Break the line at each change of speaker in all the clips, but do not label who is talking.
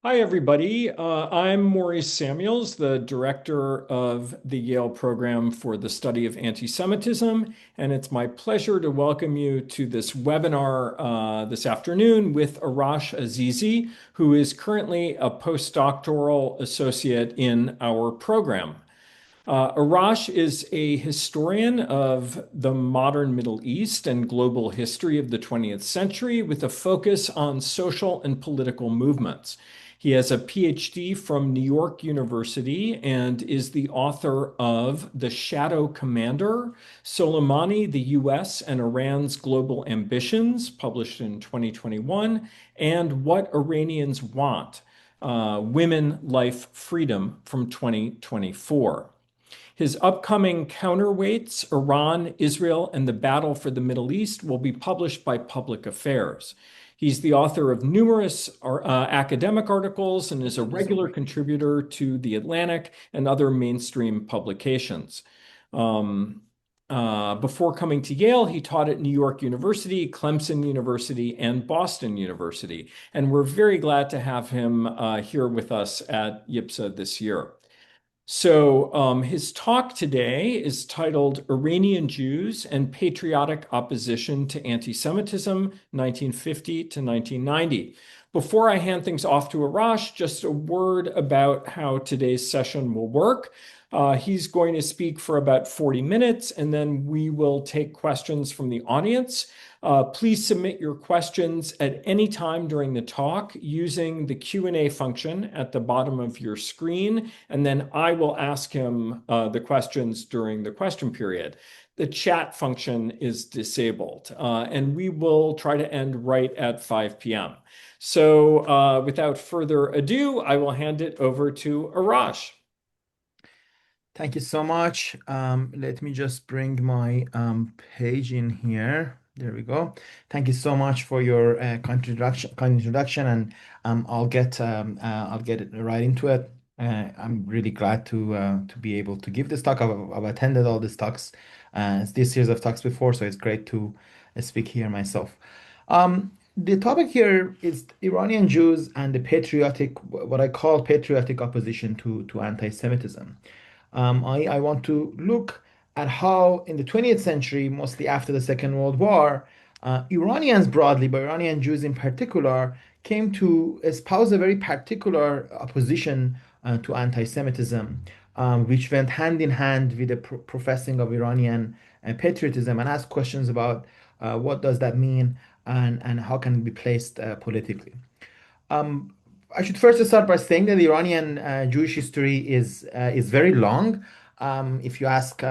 Hi, everybody. I'm Maurice Samuels, the director of the Yale program for the study of anti-Semitism, and it's my pleasure to welcome you to this webinar this afternoon with Arash Azizi, who is currently a postdoctoral associate in our program. Arash is a historian of the modern Middle East and global history of the 20th century with a focus on social and political movements. He has a PhD from New York University and is the author of The Shadow Commander, Soleimani, the US and Iran's Global Ambitions, published in 2021, and What Iranians Want, Women, Life, Freedom from 2024. His upcoming counterweights, Iran, Israel, and the Battle for the Middle East, will be published by Public Affairs. He's the author of numerous academic articles and is a regular contributor to The Atlantic and other mainstream publications. Before coming to Yale, he taught at New York University, Clemson University, and Boston University. And we're very glad to have him here with us at YPSA this year. So his talk today is titled Iranian Jews and Patriotic Opposition to Anti-Semitism, 1950 to 1990. Before I hand things off to Arash, just a word about how today's session will work. He's going to speak for about 40 minutes, and then we will take questions from the audience. Please submit your questions at any time during the talk using the Q&A function at the bottom of your screen, and then I will ask him the questions during the question period. The chat function is disabled, and we will try to end right at 5 p.m. So without further ado, I will hand it over to Arash.
Thank you so much. Let me just bring my page in here. There we go. Thank you so much for your kind introduction, and I'll get it right into it. I'm really glad to be able to give this talk. I've attended all these talks, this series of talks before, so it's great to speak here myself. The topic here is Iranian Jews and the what I call patriotic opposition to anti-Semitism. I want to look at how in the 20th century, mostly after the Second World War, Iranians broadly, but Iranian Jews in particular, came to espouse a very particular opposition to anti-Semitism, which went hand in hand with the professing of Iranian patriotism and asked questions about what does that mean and how can it be placed politically. Um, I should first start by saying that the Iranian Jewish history is very long. If you ask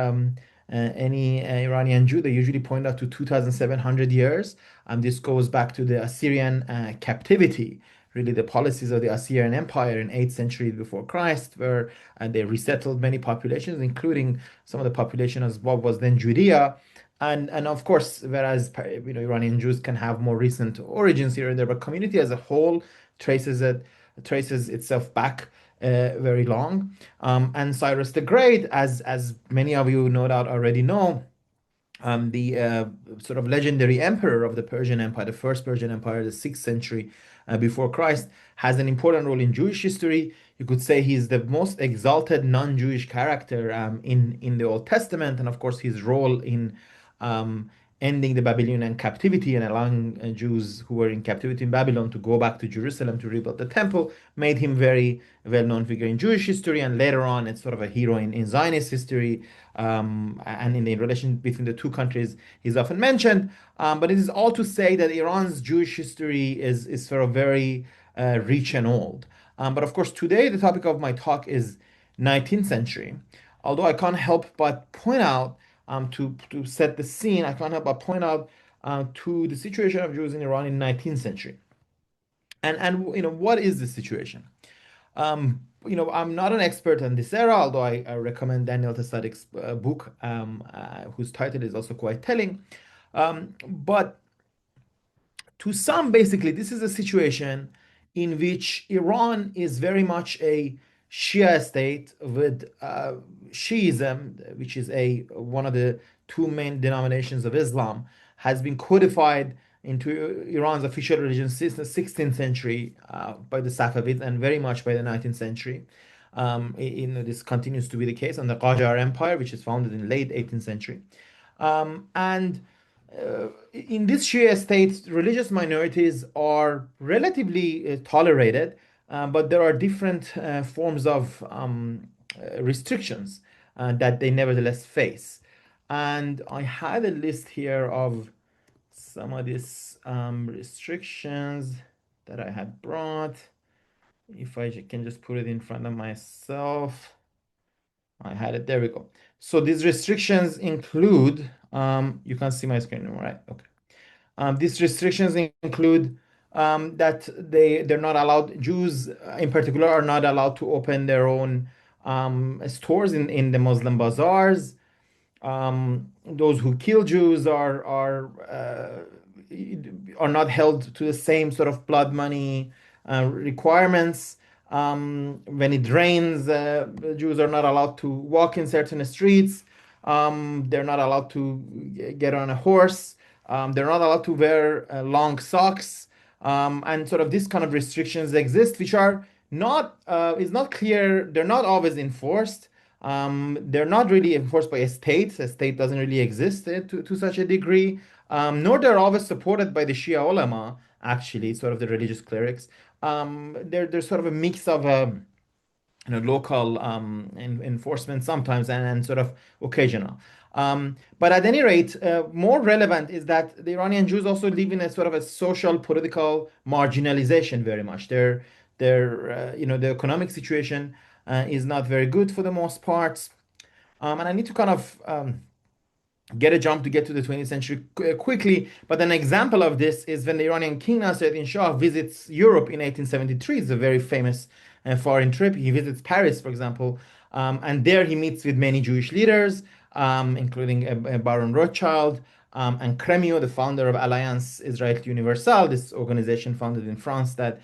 any Iranian Jew, they usually point out to 2,700 years. This goes back to the Assyrian captivity, really the policies of the Assyrian Empire in 8th century before Christ, where they resettled many populations, including some of the population as what was then Judea. And of course, whereas Iranian Jews can have more recent origins here and there, but community as a whole traces itself back very long. And Cyrus the Great, as many of you no doubt already know, the sort of legendary emperor of the Persian Empire, the first Persian Empire, the 6th century before Christ, has an important role in Jewish history. You could say he's the most exalted non-Jewish character in the Old Testament, and of course his role in um, ending the Babylonian captivity and allowing Jews who were in captivity in Babylon to go back to Jerusalem to rebuild the temple made him very well-known figure in Jewish history, and later on it's sort of a hero in Zionist history, and in the relation between the two countries he's often mentioned. But it is all to say that Iran's Jewish history is sort of very rich and old. But of course today the topic of my talk is 19th century, although I can't help but point out to set the scene, I can't help but point out to the situation of Jews in Iran in 19th century. And what is the situation? I'm not an expert on this era, although I recommend Daniel Tsadik's book, whose title is also quite telling. But to some, basically, this is a situation in which Iran is very much a Shia state with Shiism, which is one of the two main denominations of Islam, has been codified into Iran's official religion since the 16th century by the Safavids and very much by the 19th century. This continues to be the case on the Qajar Empire, which is founded in late 18th century. And in this Shia state, religious minorities are relatively tolerated, but there are different forms of restrictions that they nevertheless face. And I had a list here of some of these restrictions that I had brought. If I can just put it in front of myself. I had it. There we go. So these restrictions include, you can see my screen, right? Okay. These restrictions include that they're not allowed, Jews in particular are not allowed to open their own stores in the Muslim bazaars. Those who kill Jews are not held to the same sort of blood money requirements. When it rains, Jews are not allowed to walk in certain streets. They're not allowed to get on a horse. They're not allowed to wear long socks. And sort of this kind of restrictions exist, which are not, is not clear. They're not always enforced. They're not really enforced by a state. A state doesn't really exist to such a degree. Nor they're always supported by the Shia ulama, actually, sort of the religious clerics. They're sort of a mix of local enforcement sometimes and sort of occasional. But at any rate, more relevant is that the Iranian Jews also live in a sort of a social political marginalization very much. The economic situation is not very good for the most part. And I need to kind of get a jump to get to the 20th century quickly. But an example of this is when the Iranian king Nasruddin Shah visits Europe in 1873. It's a very famous foreign trip. He visits Paris, for example, and there he meets with many Jewish leaders, including Baron Rothschild and Crémieux, the founder of Alliance Israélite Universelle, this organization founded in France that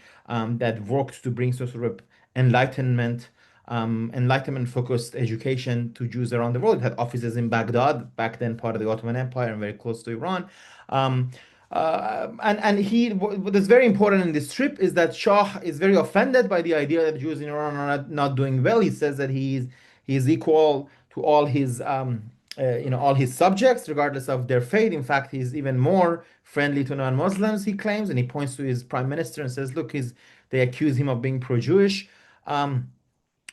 worked to bring sort of enlightenment enlightenment focused education to Jews around the world. It had offices in Baghdad, back then part of the Ottoman Empire and very close to Iran. Um, what is very important in this trip is that Shah is very offended by the idea that Jews in Iran are not doing well. He says that he is equal to all his subjects, regardless of their faith. In fact, he's even more friendly to non-Muslims, he claims, and he points to his prime minister and says, "Look, they accuse him of being pro-Jewish."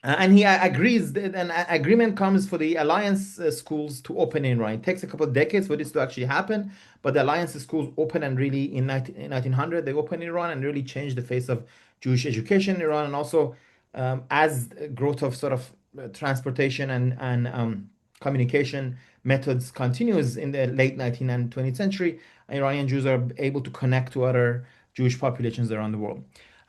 And he agrees that an agreement comes for the alliance schools to open in Iran. It takes a couple of decades for this to actually happen, but the alliance schools open and really in 1900 they open in Iran and really changed the face of Jewish education in Iran. And also as growth of sort of transportation and communication methods continues in the late 19th and 20th century, Iranian Jews are able to connect to other Jewish populations around the world.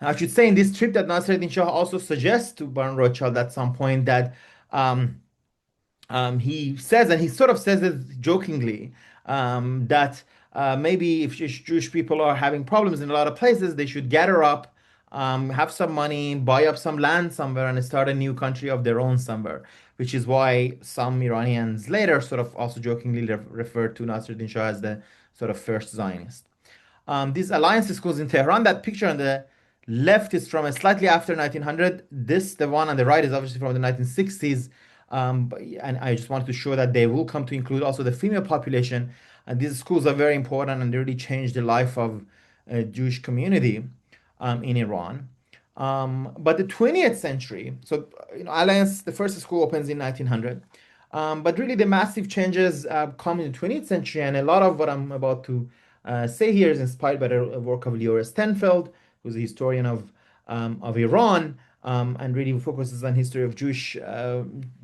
I should say in this trip that Nasruddin Shah also suggests to Baron Rothschild at some point that um, he says, and he sort of says it jokingly, that maybe if Jewish people are having problems in a lot of places, they should gather up, have some money, buy up some land somewhere, and start a new country of their own somewhere. Which is why some Iranians later sort of also jokingly refer to Nasruddin Shah as the sort of first Zionist. These alliance schools in Tehran, that picture on the left is from a slightly after 1900. The one on the right, is obviously from the 1960s. And I just wanted to show that they will come to include also the female population. And these schools are very important and they really changed the life of a Jewish community in Iran. But the 20th century, so Alliance, the first school opens in 1900. But really, the massive changes come in the 20th century, and a lot of what I'm about to say here is inspired by the work of Leora Stenfeld, who's a historian of Iran, and really focuses on history of Jewish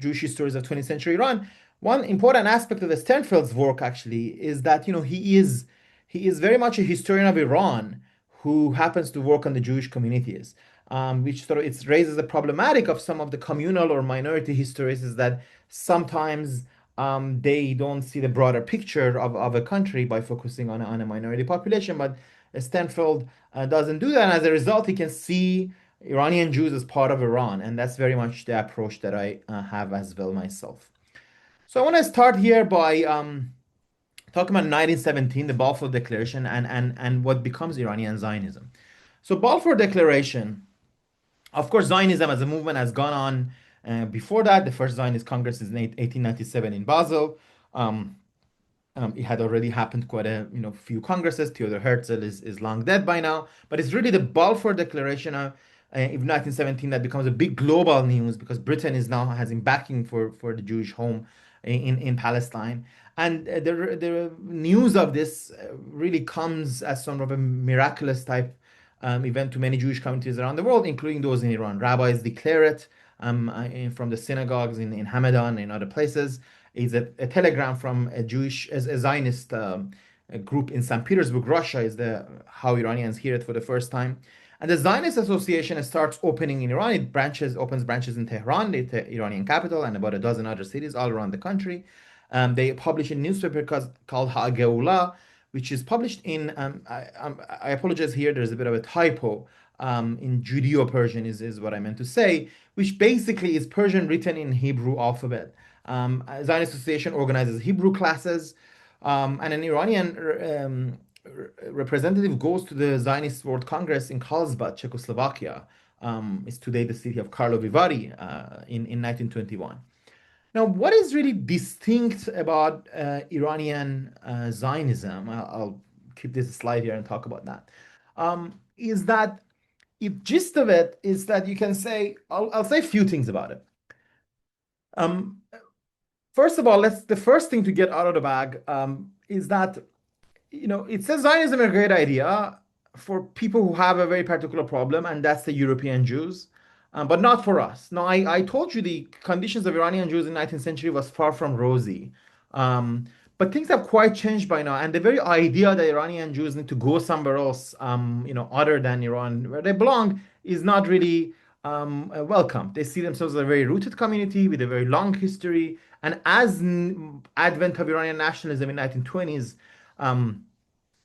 histories of 20th century Iran. One important aspect of the Stenfeld's work actually is that he is very much a historian of Iran who happens to work on the Jewish communities, which sort of it raises the problematic of some of the communal or minority histories is that sometimes they don't see the broader picture of a country by focusing on a minority population. But Stanford doesn't do that. And as a result, he can see Iranian Jews as part of Iran. And that's very much the approach that I have as well myself. So I want to start here by talking about 1917, the Balfour Declaration, and what becomes Iranian Zionism. So Balfour Declaration, of course, Zionism as a movement has gone on before that. The first Zionist Congress is in 1897 in Basel. Um, it had already happened quite a few congresses. Theodor Herzl is long dead by now, but it's really the Balfour Declaration of 1917 that becomes a big global news because Britain is now has in backing for the Jewish home in Palestine. And the news of this really comes as some of a miraculous type event to many Jewish communities around the world, including those in Iran. Rabbis declare it from the synagogues in Hamadan and other places. Is a telegram from a Jewish, a Zionist a group in St. Petersburg, Russia, is the how Iranians hear it for the first time. And the Zionist Association starts opening in Iran. It opens branches in Tehran, the Iranian capital, and about a dozen other cities all around the country. They publish a newspaper called Ha-Geula, which is published in, I apologize here, there's a bit of a typo. In Judeo-Persian is what I meant to say, which basically is Persian written in Hebrew alphabet. Zionist Association organizes Hebrew classes, and an Iranian representative goes to the Zionist World Congress in Carlsbad, Czechoslovakia. It's today the city of Karlovy Vary in 1921. Now, what is really distinct about Iranian Zionism? I'll keep this slide here and talk about that. Is that the gist of it is that you can say, I'll say a few things about it. Um, First of all, the first thing to get out of the bag is that it says Zionism is a great idea for people who have a very particular problem, and that's the European Jews, but not for us. Now, I told you the conditions of Iranian Jews in the 19th century was far from rosy. Um, but things have quite changed by now, and the very idea that Iranian Jews need to go somewhere else, other than Iran, where they belong, is not really welcome. They see themselves as a very rooted community with a very long history, and as advent of Iranian nationalism in 1920s.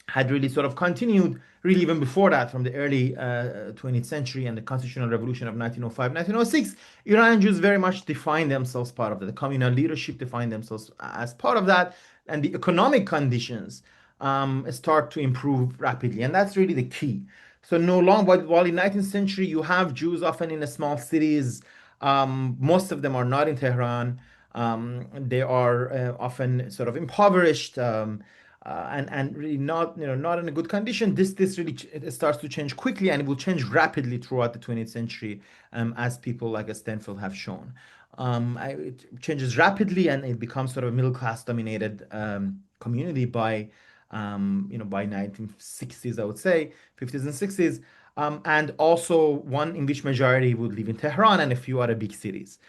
Had really sort of continued really even before that from the early 20th century and the constitutional revolution of 1905 1906. Iranian Jews very much defined themselves part of that. The communal leadership defined themselves as part of that, and the economic conditions start to improve rapidly, and that's really the key. So no longer, while in 19th century you have Jews often in the small cities, most of them are not in Tehran. They are often sort of impoverished, and really not in a good condition. This really it starts to change quickly, and it will change rapidly throughout the 20th century, as people like Stanfield have shown. It changes rapidly, and it becomes sort of a middle class dominated community by 1960s, I would say, 50s and 60s. And also one in which majority would live in Tehran and a few other big cities.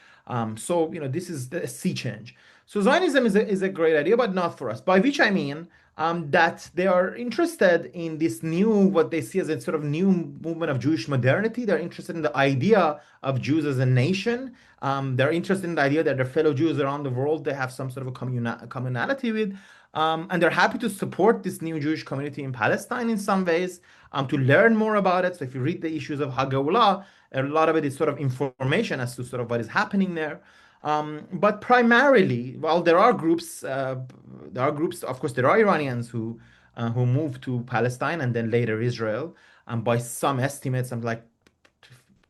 So this is the sea change. So Zionism is a great idea, but not for us. By which I mean that they are interested in this new, what they see as a sort of new movement of Jewish modernity. They're interested in the idea of Jews as a nation. They're interested in the idea that their fellow Jews around the world, they have some sort of a communality with. And they're happy to support this new Jewish community in Palestine in some ways, to learn more about it. So if you read the issues of Hageulah, a lot of it is sort of information as to sort of what is happening there. But primarily, well, there are groups. Of course, there are Iranians who moved to Palestine and then later Israel. By some estimates, something like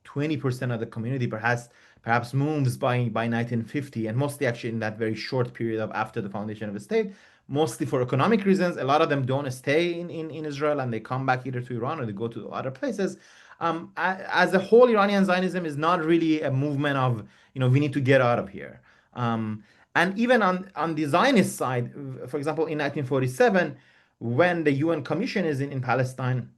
20% of the community perhaps moves by 1950, and mostly actually in that very short period of after the foundation of the state, mostly for economic reasons. A lot of them don't stay in Israel, and they come back either to Iran or they go to other places. As a whole, Iranian Zionism is not really a movement of, we need to get out of here. And even on the Zionist side, for example, in 1947, when the UN Commission is in Palestine,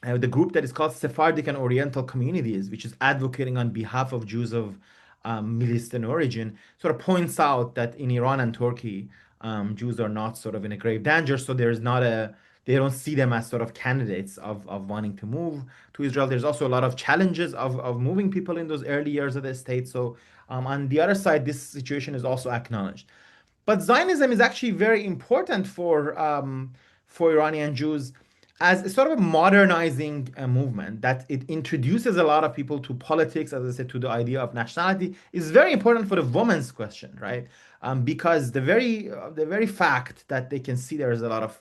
the group that is called Sephardic and Oriental Communities, which is advocating on behalf of Jews of Middle Eastern origin, sort of points out that in Iran and Turkey, Jews are not sort of in a grave danger. So there's not they don't see them as sort of candidates of wanting to move to Israel. There's also a lot of challenges of moving people in those early years of the state. So on the other side, this situation is also acknowledged. But Zionism is actually very important for Iranian Jews, as a sort of a modernizing movement that it introduces a lot of people to politics, as I said, to the idea of nationality, is very important for the women's question, right? Because the very fact that they can see there's a lot of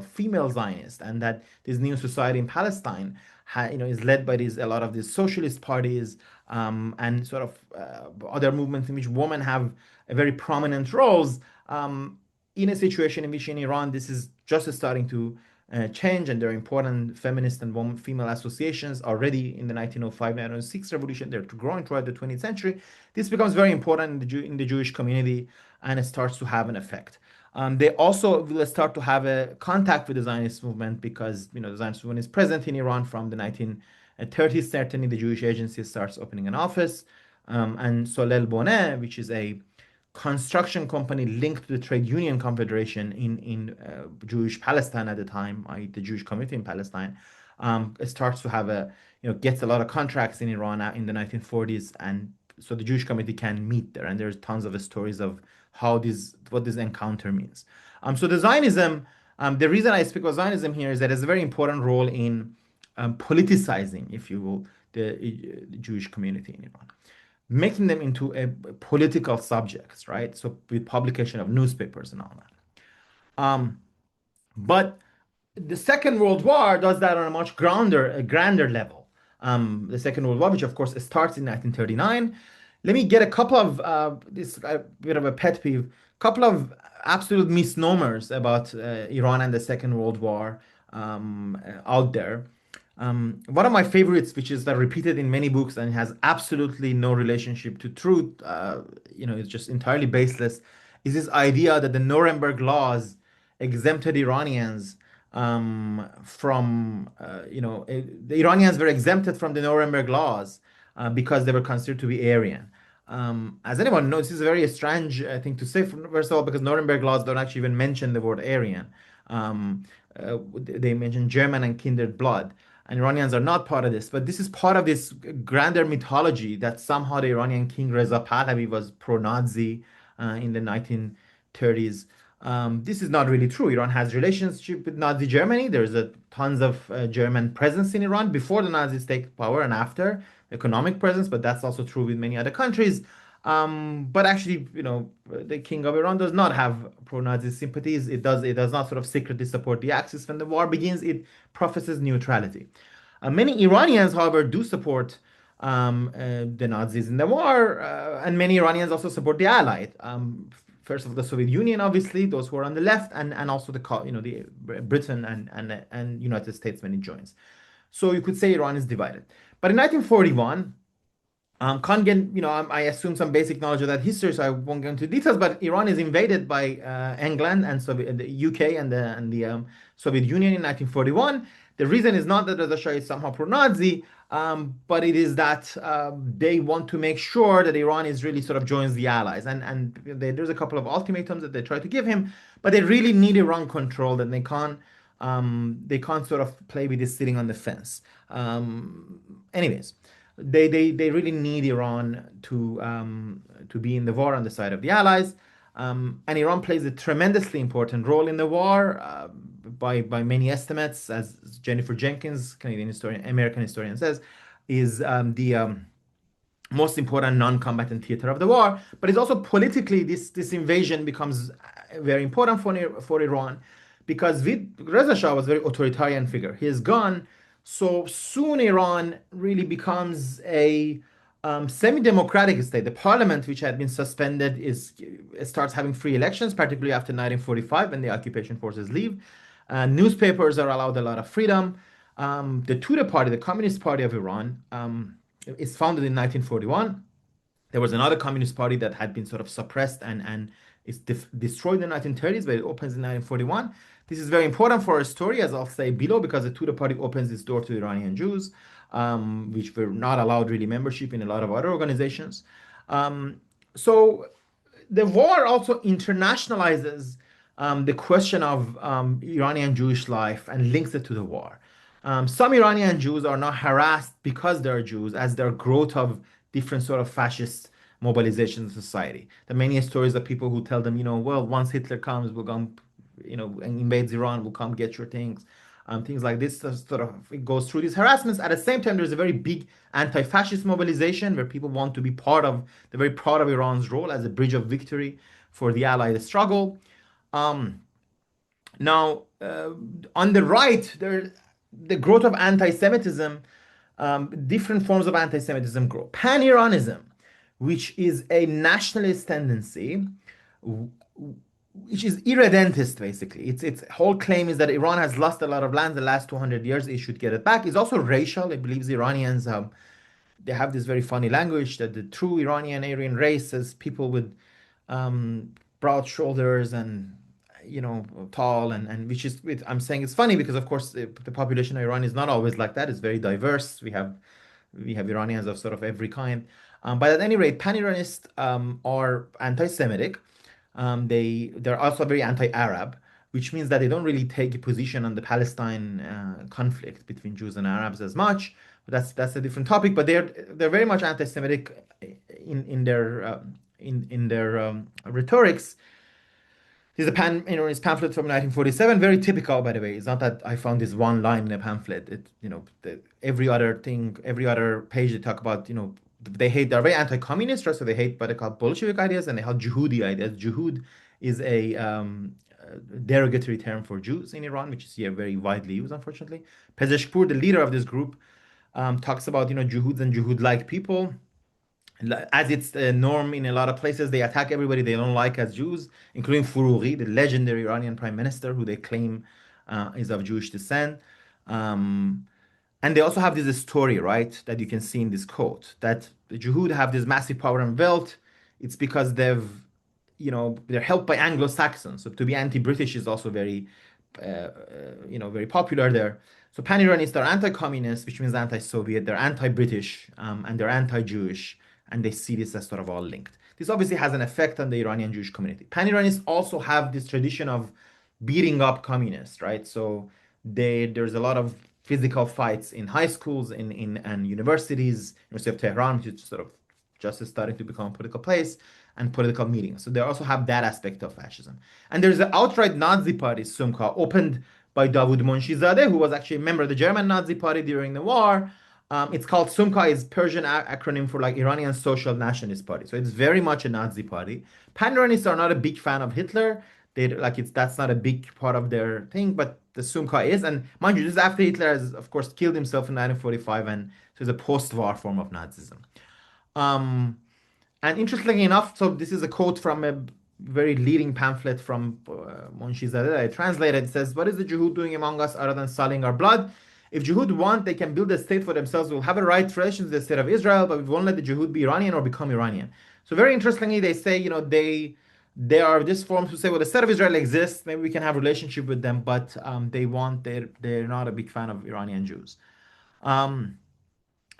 female Zionists, and that this new society in Palestine is led by these a lot of these socialist parties, and sort of other movements in which women have a very prominent roles, in a situation in which in Iran this is just starting to change, and there are important feminist and woman, female associations already in the 1905-1906 revolution. They're growing throughout the 20th century. This becomes very important in the Jewish community, and it starts to have an effect. They also will start to have a contact with the Zionist movement, because the Zionist movement is present in Iran from the 1930s. Certainly, the Jewish Agency starts opening an office, and Solel Boneh, which is a construction company linked to the Trade Union Confederation in Jewish Palestine at the time, the Jewish community in Palestine, starts to have gets a lot of contracts in Iran in the 1940s, and so the Jewish community can meet there, and there's tons of stories of what this encounter means. So the Zionism, the reason I speak about Zionism here is that it's a very important role in politicizing, if you will, the Jewish community in Iran, making them into a political subjects, right? So with publication of newspapers and all that. But the Second World War does that on a much grander level. The Second World War, which of course starts in 1939. Let me get a couple of this bit of a pet peeve, couple of absolute misnomers about Iran and the Second World War out there. One of my favorites, which is that repeated in many books and has absolutely no relationship to truth, it's just entirely baseless, is this idea that the Nuremberg laws exempted Iranians the Iranians were exempted from the Nuremberg laws because they were considered to be Aryan. As anyone knows, this is a very strange thing to say, first of all, because Nuremberg laws don't actually even mention the word Aryan. They mention German and kindred blood. And Iranians are not part of this, but this is part of this grander mythology that somehow the Iranian king Reza Pahlavi was pro-Nazi in the 1930s. This is not really true. Iran has relationship with Nazi Germany. There's tons of German presence in Iran before the Nazis take power and after economic presence, but that's also true with many other countries. But actually, the king of Iran does not have pro-Nazi sympathies. It does not sort of secretly support the Axis. When the war begins, it professes neutrality. Many Iranians, however, do support the Nazis in the war, and many Iranians also support the Allied. First of the Soviet Union, obviously, those who are on the left, and also the Britain and United States when it joins. So you could say Iran is divided. But in 1941, can't get, I assume some basic knowledge of that history, so I won't go into details, but Iran is invaded by England and the UK and the Soviet Union in 1941. The reason is not that Reza Shah is somehow pro-Nazi, but it is that they want to make sure that Iran is really sort of joins the Allies. And there's a couple of ultimatums that they try to give him, but they really need Iran controlled, and they can't sort of play with this sitting on the fence. Anyways, they really need Iran to be in the war on the side of the Allies, and Iran plays a tremendously important role in the war by many estimates, as Jennifer Jenkins, Canadian historian, American historian, says, is the most important non-combatant theater of the war. But it's also politically, this invasion becomes very important for Iran, because Reza Shah was a very authoritarian figure. He is gone, so soon Iran really becomes a semi-democratic state. The parliament, which had been suspended, starts having free elections, particularly after 1945 when the occupation forces leave. Newspapers are allowed a lot of freedom. The Tudeh Party, the Communist Party of Iran, is founded in 1941. There was another communist party that had been sort of suppressed and is destroyed in the 1930s, but it opens in 1941. This is very important for our story, as I'll say below, because the Tudeh Party opens its door to Iranian Jews, which were not allowed really membership in a lot of other organizations. So the war also internationalizes the question of Iranian Jewish life and links it to the war. Some Iranian Jews are not harassed because they're Jews, as their growth of different sort of fascist mobilization in society. There are many stories of people who tell them, well, once Hitler comes, we'll come, and invades Iran, we'll come get your things. things like this. Sort of it goes through these harassments. At the same time, there's a very big anti-fascist mobilization where people want to be part of, they're very proud of Iran's role as a bridge of victory for the Allied struggle. Um, Now, on the right, the growth of anti-Semitism, different forms of anti-Semitism grow. Pan-Iranism, which is a nationalist tendency, which is irredentist basically. Its whole claim is that Iran has lost a lot of land the last 200 years. It should get it back. It's also racial. It believes Iranians they have this very funny language that the true Iranian Aryan race is people with broad shoulders and tall and which is I'm saying it's funny because of course the population of Iran is not always like that. It's very diverse. We have Iranians of sort of every kind. But at any rate, pan-Iranists are anti-Semitic. They're also very anti-Arab, which means that they don't really take a position on the Palestine conflict between Jews and Arabs as much. But that's a different topic. But they're very much anti-Semitic in their rhetorics. This is a pan-Iranist pamphlet from 1947, very typical, by the way. It's not that I found this one line in a pamphlet. Every other thing, every other page they talk about, they're very anti-communist, right? So they hate what they call Bolshevik ideas and they hate Jehudi ideas. Jehud is a derogatory term for Jews in Iran, which is here very widely used, unfortunately. Pezeshkpur, the leader of this group, talks about, Jehuds and Jehud-like people. As it's the norm in a lot of places, they attack everybody they don't like as Jews, including Foroughi, the legendary Iranian prime minister, who they claim is of Jewish descent. And they also have this story, right, that you can see in this quote, that the Jehud have this massive power and wealth. It's because they're helped by Anglo-Saxons. So to be anti-British is also very popular there. So pan-Iranists are anti-communist, which means anti-Soviet. They're anti-British, and they're anti-Jewish, and they see this as sort of all linked. This obviously has an effect on the Iranian Jewish community. Pan-Iranists also have this tradition of beating up communists, right? So there's a lot of physical fights in high schools, and universities, University of Tehran, which is sort of just starting to become a political place, and political meetings. So they also have that aspect of fascism. And there's an outright Nazi party, Sumka, opened by Davud Monshizadeh, who was actually a member of the German Nazi Party during the war. It's called Sumka, is Persian acronym for like Iranian Social Nationalist Party. So it's very much a Nazi party. Pan-Iranists are not a big fan of Hitler. That's not a big part of their thing, but the Sumka is. And mind you, this is after Hitler has, of course, killed himself in 1945, and so it's a post-war form of Nazism. And interestingly enough, so this is a quote from a very leading pamphlet from Monshizadeh that I translated. It says, "What is the Jehud doing among us other than selling our blood? If Jehud want, they can build a state for themselves. We'll have a right relations with the state of Israel, but we won't let the Jehud be Iranian or become Iranian." So very interestingly, they say, they are this form who say, well, the state of Israel exists, maybe we can have a relationship with them, but they're not a big fan of Iranian Jews. Um,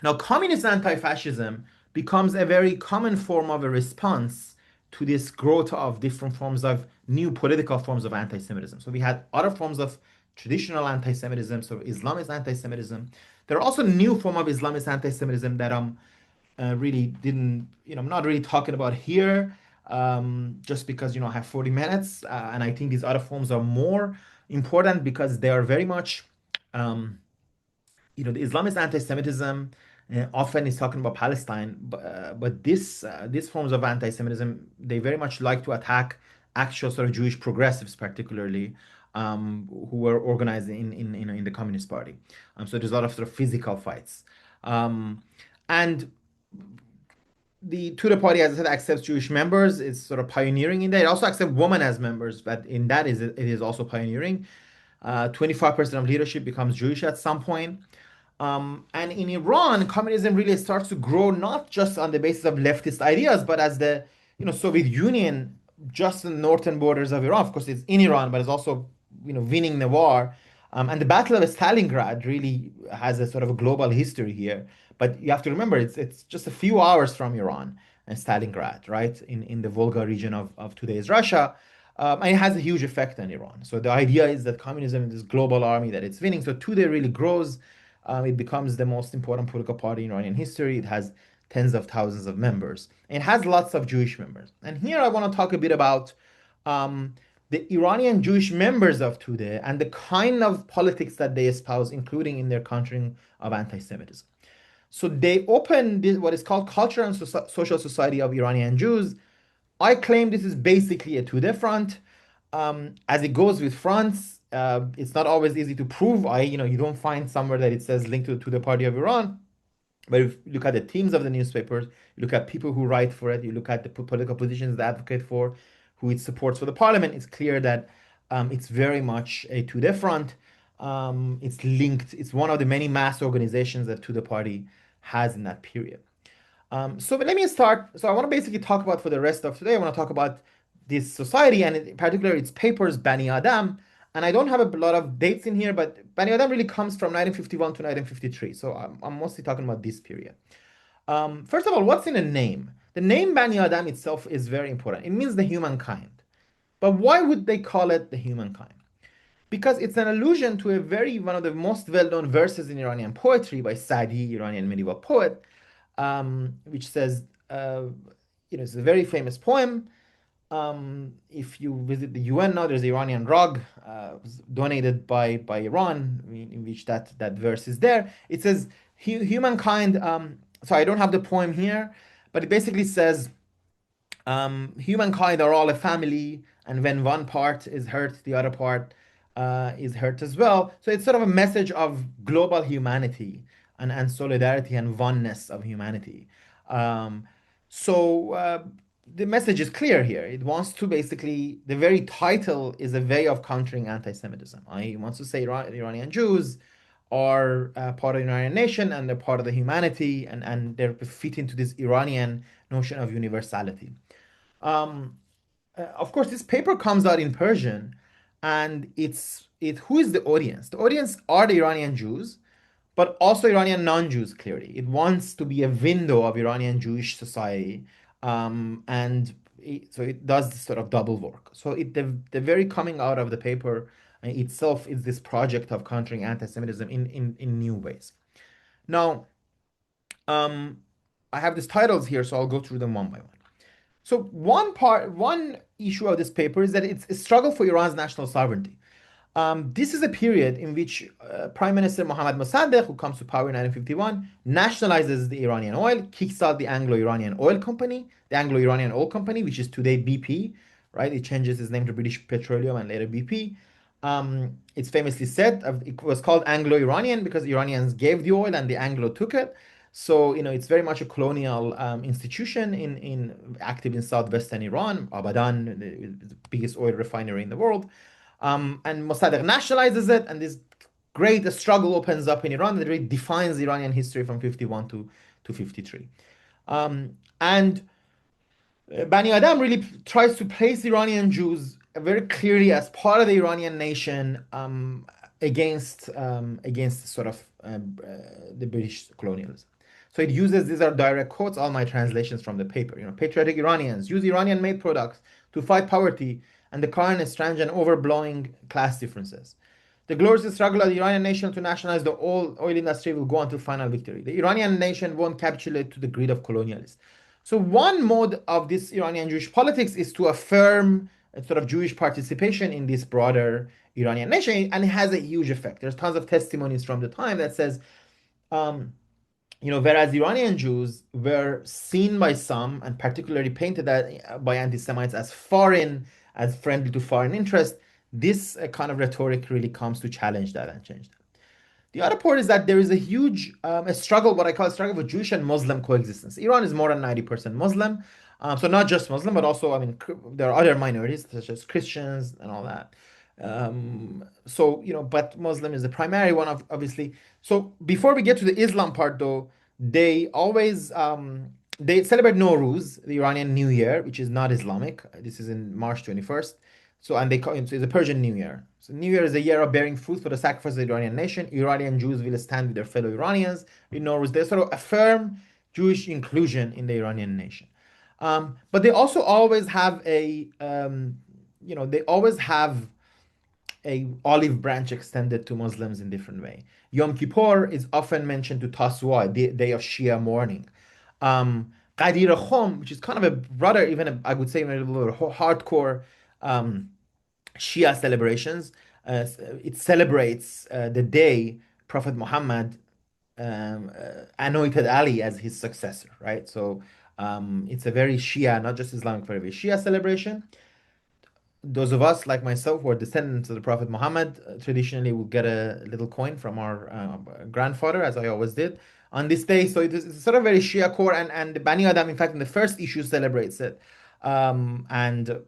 Now, communist anti-fascism becomes a very common form of a response to this growth of different forms of new political forms of anti-Semitism. So we had other forms of traditional anti-Semitism, so Islamist anti-Semitism. There are also new form of Islamist anti-Semitism that really didn't, I'm not really talking about here, just because, I have 40 minutes, and I think these other forms are more important because they are very much, the Islamist anti-Semitism often is talking about Palestine, but these forms of anti-Semitism, they very much like to attack actual sort of Jewish progressives, particularly, who were organized in the Communist Party. So there's a lot of sort of physical fights, and the Tudor party, as I said, accepts Jewish members. It's sort of pioneering in that. It also accepts women as members, but in that it is also pioneering. 25% of leadership becomes Jewish at some point. And in Iran, communism really starts to grow not just on the basis of leftist ideas, but as the Soviet Union, just in the northern borders of Iran. Of course, it's in Iran, but it's also winning the war. And the Battle of Stalingrad really has a sort of a global history here. But you have to remember, it's just a few hours from Iran and Stalingrad, right, in the Volga region of today's Russia. And it has a huge effect on Iran. So the idea is that communism is this global army that it's winning. So Tudeh really grows. It becomes the most important political party in Iranian history. It has tens of thousands of members. It has lots of Jewish members. And here I want to talk a bit about the Iranian Jewish members of Tudeh and the kind of politics that they espouse, including in their countering of anti-Semitism. So they opened this, what is called Culture and Social Society of Iranian Jews. I claim this is basically a Tudeh front. As it goes with fronts, it's not always easy to prove. You don't find somewhere that it says linked to the Party of Iran. But if you look at the themes of the newspapers, you look at people who write for it, you look at the political positions they advocate for, who it supports for the parliament, it's clear that it's very much a Tudeh front. It's linked, it's one of the many mass organizations that Tudeh party has in that period. But let me start. So I want to basically talk about for the rest of today, I want to talk about this society and in particular its papers, Bani Adam. And I don't have a lot of dates in here, but Bani Adam really comes from 1951 to 1953. So I'm mostly talking about this period. First of all, what's in a name? The name Bani Adam itself is very important. It means the humankind. But why would they call it the humankind? Because it's an allusion to one of the most well-known verses in Iranian poetry by Sa'di, Iranian medieval poet, which says, it's a very famous poem. If you visit the UN now, there's the Iranian rug donated by Iran, in which that verse is there. It says, humankind, so I don't have the poem here, but it basically says, humankind are all a family, and when one part is hurt, the other part is hurt as well. So it's sort of a message of global humanity and solidarity and oneness of humanity. Um, so the message is clear here. It wants to basically, the very title is a way of countering anti-Semitism. It wants to say Iranian Jews are part of the Iranian nation and they're part of the humanity and they fit into this Iranian notion of universality. Um, of course, this paper comes out in Persian, and who is the audience? The audience are the Iranian Jews, but also Iranian non-Jews. Clearly, it wants to be a window of Iranian Jewish society, so it does this sort of double work. So the very coming out of the paper itself is this project of countering anti-Semitism in new ways. Now, um, I have these titles here, so I'll go through them one by one. So one issue of this paper is that it's a struggle for Iran's national sovereignty. This is a period in which Prime Minister Mohammad Mossadegh, who comes to power in 1951, nationalizes the Iranian oil, kicks out the Anglo-Iranian Oil Company, the Anglo-Iranian Oil Company, which is today BP, right? It changes its name to British Petroleum and later BP. It's famously said it was called Anglo-Iranian because Iranians gave the oil and the Anglo took it. So, it's very much a colonial institution active in southwestern Iran, Abadan, the biggest oil refinery in the world. And Mossadegh nationalizes it, and this great struggle opens up in Iran that really defines Iranian history from 51 to 53. And Bani Adam really tries to place Iranian Jews very clearly as part of the Iranian nation against sort of the British colonialism. So it uses, these are direct quotes, all my translations from the paper. Patriotic Iranians use Iranian-made products to fight poverty and the current strange and overblowing class differences. The glorious struggle of the Iranian nation to nationalize the oil industry will go until final victory. The Iranian nation won't capitulate to the greed of colonialists. So one mode of this Iranian Jewish politics is to affirm a sort of Jewish participation in this broader Iranian nation, and it has a huge effect. There's tons of testimonies from the time that says, whereas Iranian Jews were seen by some, and particularly painted by anti-Semites as foreign, as friendly to foreign interest, this kind of rhetoric really comes to challenge that and change that. The other part is that there is a huge a struggle, what I call a struggle for Jewish and Muslim coexistence. Iran is more than 90% Muslim. So not just Muslim, but also, there are other minorities such as Christians and all that. But Muslim is the primary one, obviously. So before we get to the Islam part, though, they always they celebrate Nowruz, the Iranian New Year, which is not Islamic. This is in March 21st. And they call it, so it's a Persian New Year. So New Year is a year of bearing fruit for the sacrifice of the Iranian nation. Iranian Jews will stand with their fellow Iranians. In Nowruz, they sort of affirm Jewish inclusion in the Iranian nation. But they also always have they always have a olive branch extended to Muslims in different way. Yom Kippur is often mentioned to Tasu'a, the day of Shia mourning. Qadir Khom, which is kind of I would say, a little hardcore Shia celebrations. It celebrates the day Prophet Muhammad anointed Ali as his successor, right? So it's a very Shia, not just Islamic, very Shia celebration. Those of us like myself who are descendants of the Prophet Muhammad traditionally will get a little coin from our grandfather, as I always did on this day. So it's sort of very Shia core, and Bani Adam, in fact, in the first issue celebrates it, and so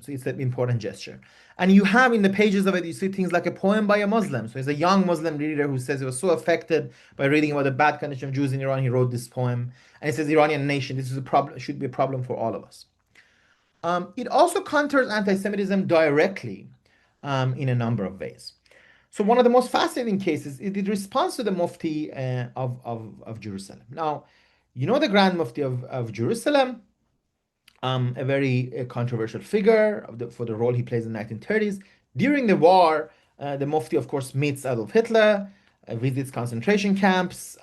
it's an important gesture. And you have in the pages of it, you see things like a poem by a Muslim. So it's a young Muslim reader who says he was so affected by reading about the bad condition of Jews in Iran, he wrote this poem, and it says, "Iranian nation, this is a problem, should be a problem for all of us." It also counters anti-Semitism directly in a number of ways. So one of the most fascinating cases is the response to the Mufti of Jerusalem. Now, you know the Grand Mufti of Jerusalem, a very controversial figure for the role he plays in the 1930s. During the war, the Mufti, of course, meets Adolf Hitler, visits concentration camps,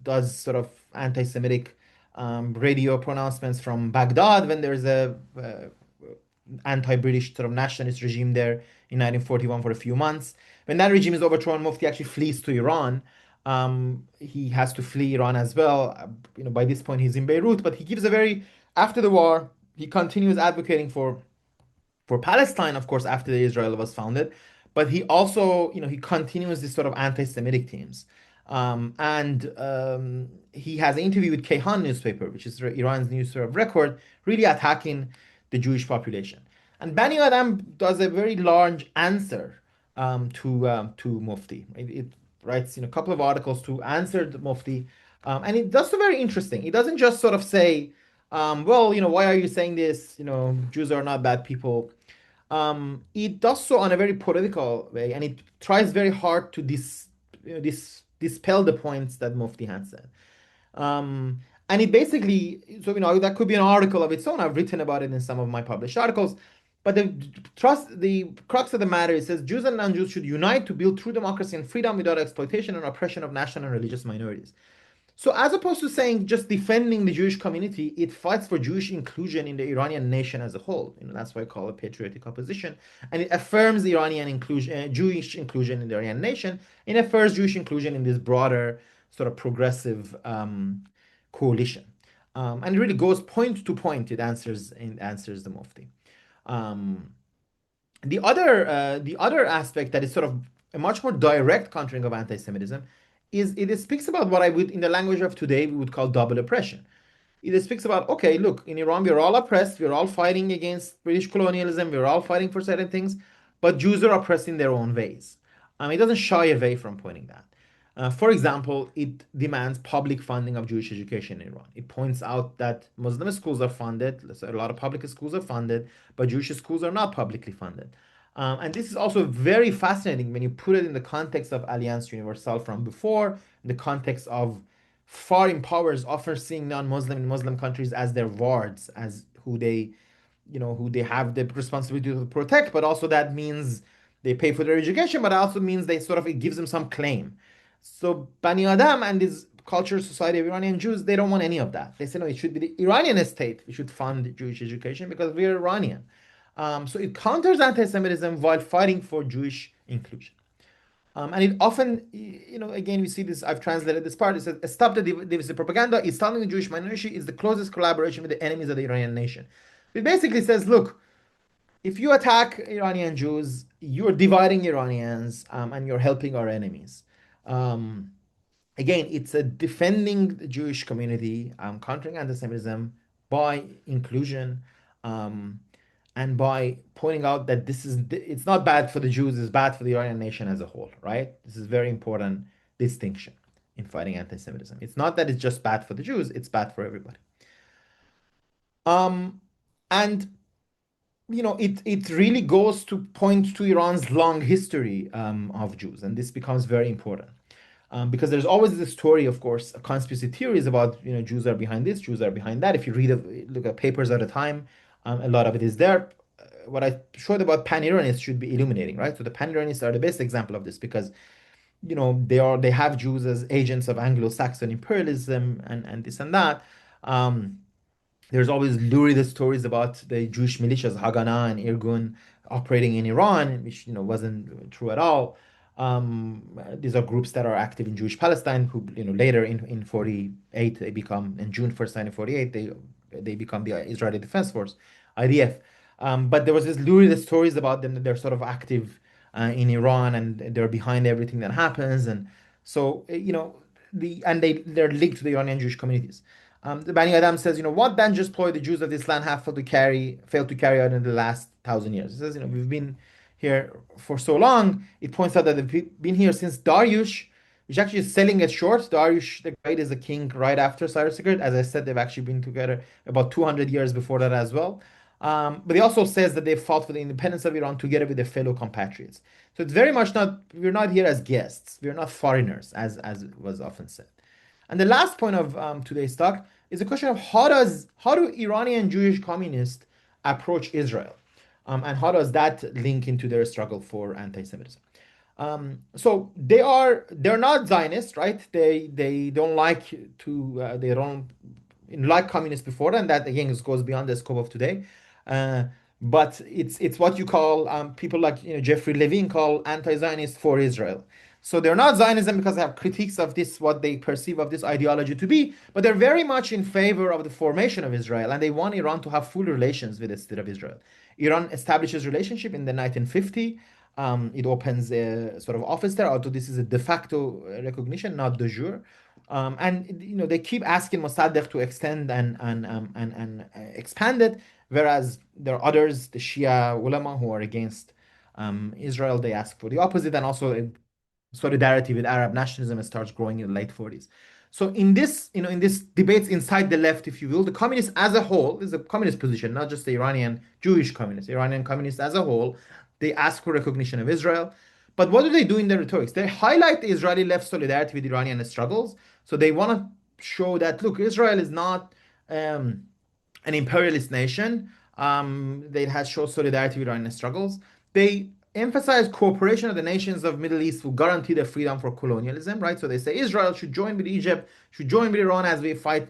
does sort of anti-Semitic radio pronouncements from Baghdad when there's a anti-British sort of nationalist regime there in 1941 for a few months. When that regime is overthrown, Mufti actually flees to Iran. He has to flee Iran as well. By this point he's in Beirut, but he gives a very after the war he continues advocating for Palestine, of course, after Israel was founded, but he also, he continues this sort of anti-Semitic themes. And he has an interview with Kayhan newspaper, which is Iran's newspaper of record, really attacking the Jewish population. And Bani Adam does a very large answer to Mufti. It writes a couple of articles to answer the Mufti, and it does so very interesting. It doesn't just sort of say, well, why are you saying this? Jews are not bad people. It does so on a very political way, and it tries very hard to dispel the points that Mufti had said. And it basically, so that could be an article of its own. I've written about it in some of my published articles. But the crux of the matter, it says Jews and non-Jews should unite to build true democracy and freedom without exploitation and oppression of national and religious minorities. So as opposed to saying just defending the Jewish community, it fights for Jewish inclusion in the Iranian nation as a whole. That's why I call it patriotic opposition. And it affirms the Iranian inclusion, Jewish inclusion in the Iranian nation, and affirms Jewish inclusion in this broader sort of progressive coalition. And it really goes point to point. It answers the Mufti. The other aspect that is sort of a much more direct countering of anti-Semitism is it speaks about what I would, in the language of today, we would call double oppression. It speaks about, okay, look, in Iran, we're all oppressed, we're all fighting against British colonialism, we're all fighting for certain things, but Jews are oppressed in their own ways. It doesn't shy away from pointing that. For example, it demands public funding of Jewish education in Iran. It points out that Muslim schools are funded, a lot of public schools are funded, but Jewish schools are not publicly funded. And this is also very fascinating when you put it in the context of Alliance Universelle from before, in the context of foreign powers often seeing non-Muslim in Muslim countries as their wards, as who they have the responsibility to protect, but also that means they pay for their education, but it also means it gives them some claim. So Bani Adam and his culture society of Iranian Jews, they don't want any of that. They say, no, it should be the Iranian state. We should fund Jewish education because we're Iranian. So it counters anti-Semitism while fighting for Jewish inclusion. And it often, again, we see this, I've translated this part, it says, stop the divisive propaganda, installing the Jewish minority is the closest collaboration with the enemies of the Iranian nation. It basically says, look, if you attack Iranian Jews, you're dividing Iranians and you're helping our enemies. Um, Again, it's a defending the Jewish community, countering anti-Semitism by inclusion, um, and by pointing out that it's not bad for the Jews, it's bad for the Iranian nation as a whole, right? This is very important distinction in fighting anti-Semitism. It's not that it's just bad for the Jews, it's bad for everybody. Um, and it really goes to point to Iran's long history of Jews, and this becomes very important. Because there's always this story, of course, conspiracy theories about, Jews are behind this, Jews are behind that. If you look at papers at a time, a lot of it is there. What I showed about pan-Iranists should be illuminating, right? So the pan-Iranists are the best example of this because, they have Jews as agents of Anglo-Saxon imperialism and this and that. There's always lurid stories about the Jewish militias, Haganah and Irgun, operating in Iran, which wasn't true at all. These are groups that are active in Jewish Palestine, who later in 48 they become, in June 1st, 1948, they become the Israeli Defense Force, IDF. But there was this lurid stories about them that they're sort of active in Iran and they're behind everything that happens, and so they're linked to the Iranian Jewish communities. The Bani Adam says, what then ploy the Jews of this land have failed to carry out in the last 1,000 years? It says, we've been here for so long. It points out that they've been here since Darius, which actually is selling it short. Darius the Great is a king right after Cyrus the Great. As I said, they've actually been together about 200 years before that as well. But he also says that they fought for the independence of Iran together with their fellow compatriots. So it's very much not, we're not here as guests. We're not foreigners, as was often said. And the last point of today's talk is the question of how do Iranian Jewish communists approach Israel, and how does that link into their struggle for anti-Semitism? So they're not Zionists, right? They don't like to they don't like communists before, and that again goes beyond the scope of today. Uh, but it's what you call, people like Jeffrey Levine call anti-Zionist for Israel. So they're not Zionism because they have critiques of this, what they perceive of this ideology to be, but they're very much in favor of the formation of Israel, and they want Iran to have full relations with the state of Israel. Iran establishes relationship in the 1950. It opens a sort of office there, although this is a de facto recognition, not de jure. And they keep asking Mossadegh to extend and expand it, whereas there are others, the Shia ulama, who are against Israel. They ask for the opposite, and also solidarity with Arab nationalism starts growing in the late 40s. So in this debates inside the left, if you will, the communists as a whole, this is a communist position, not just the Iranian Jewish communists, Iranian communists as a whole, they ask for recognition of Israel. But what do they do in their rhetorics? They highlight the Israeli left solidarity with Iranian struggles. So they want to show that, look, Israel is not an imperialist nation. They has shown solidarity with Iranian struggles. They emphasize cooperation of the nations of Middle East who guarantee their freedom for colonialism, right? So they say Israel should join with Egypt, should join with Iran as we fight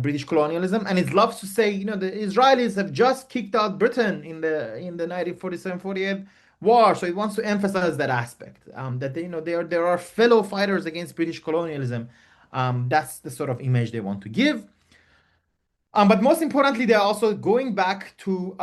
British colonialism. And it loves to say, the Israelis have just kicked out Britain in the 1947-48 war. So it wants to emphasize that aspect, that there are fellow fighters against British colonialism. That's the sort of image they want to give. But most importantly, they're also going back to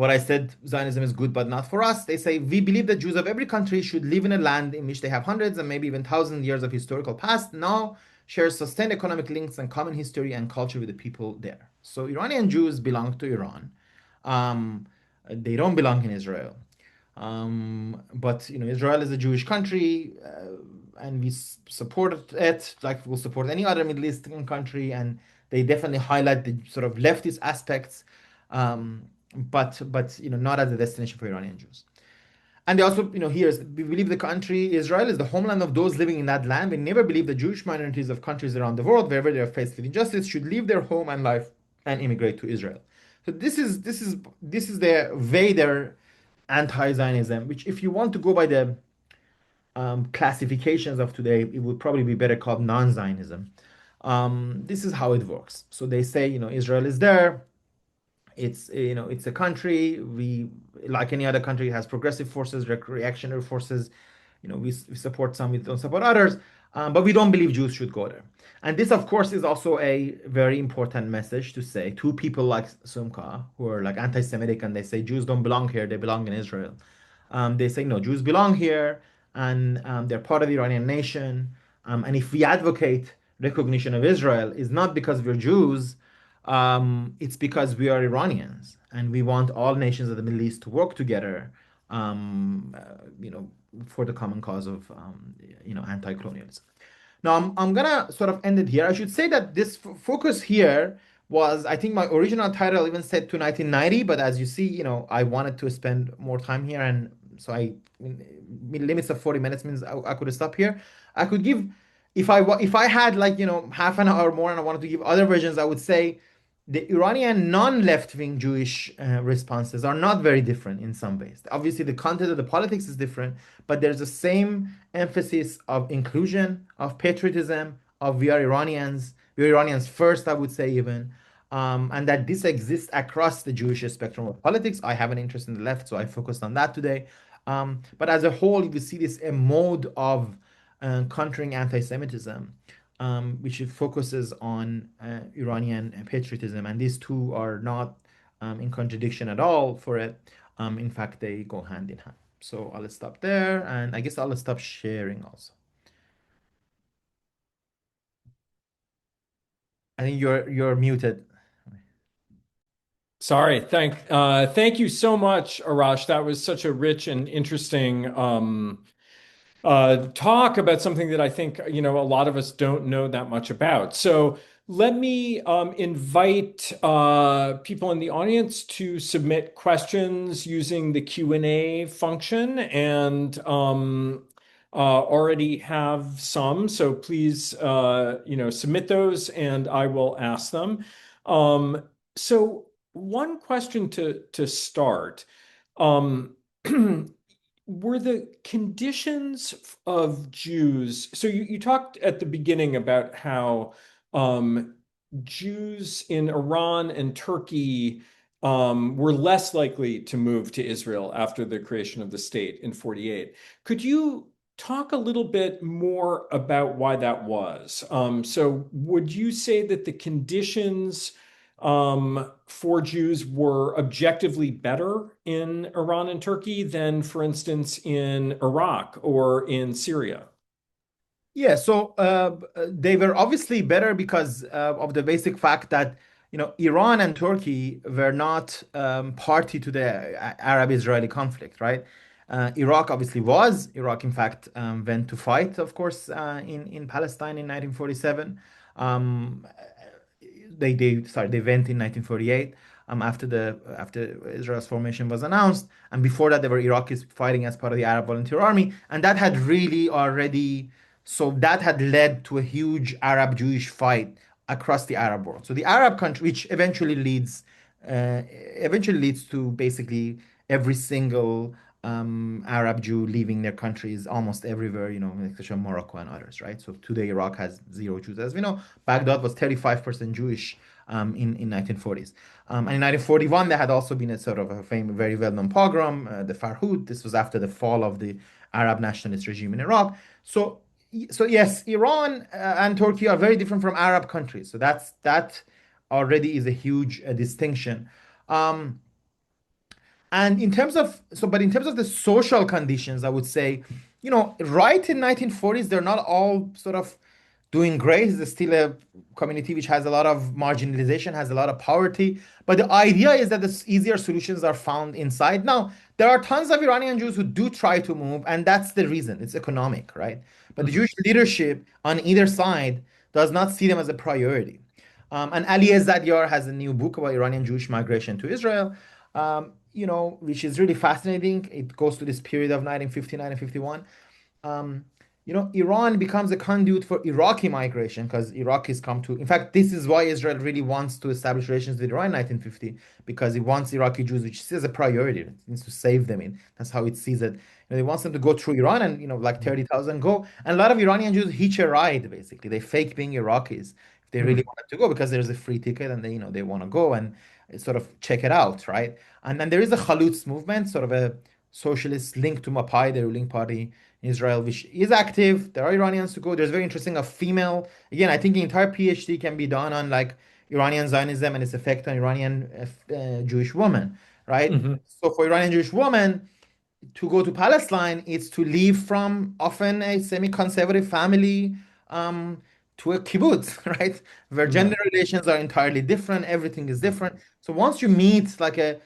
what I said, Zionism is good, but not for us. They say, we believe that Jews of every country should live in a land in which they have hundreds and maybe even thousands years of historical past, now share sustained economic links and common history and culture with the people there. So Iranian Jews belong to Iran. They don't belong in Israel. But Israel is a Jewish country, and we support it like we'll support any other Middle Eastern country, and they definitely highlight the sort of leftist aspects, but not as a destination for Iranian Jews. And they also, we believe the country Israel is the homeland of those living in that land. We never believe the Jewish minorities of countries around the world, wherever they are faced with injustice, should leave their home and life and immigrate to Israel. So this is the way they're anti-Zionism, which if you want to go by the classifications of today, it would probably be better called non-Zionism. This is how it works. So they say, Israel is there. It's a country. We, like any other country, has progressive forces, reactionary forces. We support some, we don't support others, but we don't believe Jews should go there. And this, of course, is also a very important message to say to people like Sumka, who are like anti-Semitic, and they say Jews don't belong here; they belong in Israel. They say no, Jews belong here, and they're part of the Iranian nation. And if we advocate recognition of Israel, is not because we're Jews, it's because we are Iranians, and we want all nations of the Middle East to work together, for the common cause of, anti-colonialism. Now, I'm gonna sort of end it here. I should say that this focus here was, I think my original title even said to 1990, but as you see, I wanted to spend more time here, and so limits of 40 minutes means I could stop here. I could give, if I had like, half an hour more and I wanted to give other versions, I would say the Iranian non-left-wing Jewish responses are not very different in some ways. Obviously, the content of the politics is different, but there's the same emphasis of inclusion, of patriotism, of we are Iranians first, I would say even. and that this exists across the Jewish spectrum of politics. I have an interest in the left, so I focused on that today. But as a whole, we see this a mode of countering anti-Semitism, which it focuses on Iranian patriotism, and these two are not in contradiction at all for it. In fact, they go hand in hand. So I'll stop there, and I guess I'll stop sharing also. I think you're muted.
Sorry. Thank you so much, Arash. That was such a rich and interesting talk about something that I think, a lot of us don't know that much about. So let me invite people in the audience to submit questions using the Q&A function, and already have some. So please, submit those and I will ask them. So one question to start. Um, Were the conditions of Jews, so you talked at the beginning about how um, Jews in Iran and Turkey were less likely to move to Israel after the creation of the state in 48. Could you talk a little bit more about why that was? So would you say that the conditions for Jews were objectively better in Iran and Turkey than, for instance, in Iraq or in Syria?
Yeah, so they were obviously better because of the basic fact that Iran and Turkey were not party to the Arab-Israeli conflict, right? Iraq obviously was. Iraq, in fact, went to fight, of course, in Palestine in 1947. Um, they went in 1948 after Israel's formation was announced, and before that, there were Iraqis fighting as part of the Arab Volunteer Army, and that had really already so that had led to a huge Arab Jewish fight across the Arab world. So the Arab country, which eventually leads to basically every single Arab Jew leaving their countries almost everywhere, especially Morocco and others, right? So today Iraq has zero Jews. As we know, Baghdad was 35% Jewish in 1940s. And in 1941, there had also been a sort of a famous, very well-known pogrom, the Farhud. This was after the fall of the Arab nationalist regime in Iraq. So yes, Iran and Turkey are very different from Arab countries. So that already is a huge distinction. Um, and in terms of the social conditions, I would say, right in 1940s, they're not all sort of doing great. There's still a community which has a lot of marginalization, has a lot of poverty. But the idea is that the easier solutions are found inside. Now, there are tons of Iranian Jews who do try to move, and that's the reason. It's economic, right? But the
Mhm.
Jewish leadership on either side does not see them as a priority. And Ali Ezzadiyar has a new book about Iranian Jewish migration to Israel, which is really fascinating. It goes to this period of 1950, 1951. Um, Iran becomes a conduit for Iraqi migration because Iraqis come to. In fact, this is why Israel really wants to establish relations with Iran in 1950 because it wants Iraqi Jews, which is a priority. It needs to save them in. That's how it sees it. It wants them to go through Iran and like 30,000 go. And a lot of Iranian Jews hitch a ride basically. They fake being Iraqis if they really
Mhm.
wanted to go because there's a free ticket and they want to go and sort of check it out, right? And then there is a Chalutz movement, sort of a socialist link to Mapai, the ruling party in Israel, which is active. There are Iranians to go. There's very interesting a female. Again, I think the entire PhD can be done on like Iranian Zionism and its effect on Iranian Jewish women, right?
Mhm.
So for Iranian Jewish women, to go to Palestine is to leave from often a semi-conservative family um, to a kibbutz, right? Where gender
Yeah.
relations are entirely different, everything is different. So once you meet like a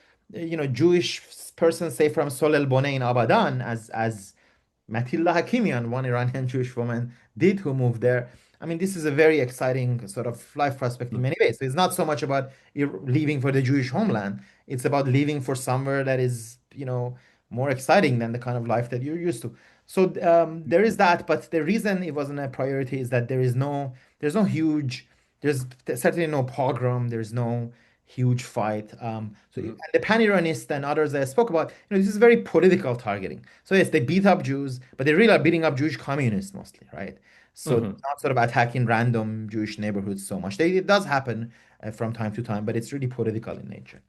Jewish person, say from Solel Boneh in Abadan, as Matilda Hakimian, one Iranian Jewish woman, did who moved there. I mean, this is a very exciting sort of life prospect in
Mhm.
many ways. So it's not so much about leaving for the Jewish homeland. It's about leaving for somewhere that is, more exciting than the kind of life that you're used to. So there is that, but the reason it wasn't a priority is that there's no huge, there's certainly no pogrom, there's no huge fight. And
Mhm.
the pan-Iranists and others that I spoke about, this is very political targeting. So yes, they beat up Jews, but they really are beating up Jewish communists mostly, right? So
Hmm.
it's not sort of attacking random Jewish neighborhoods so much. It does happen from time to time, but it's really political in nature.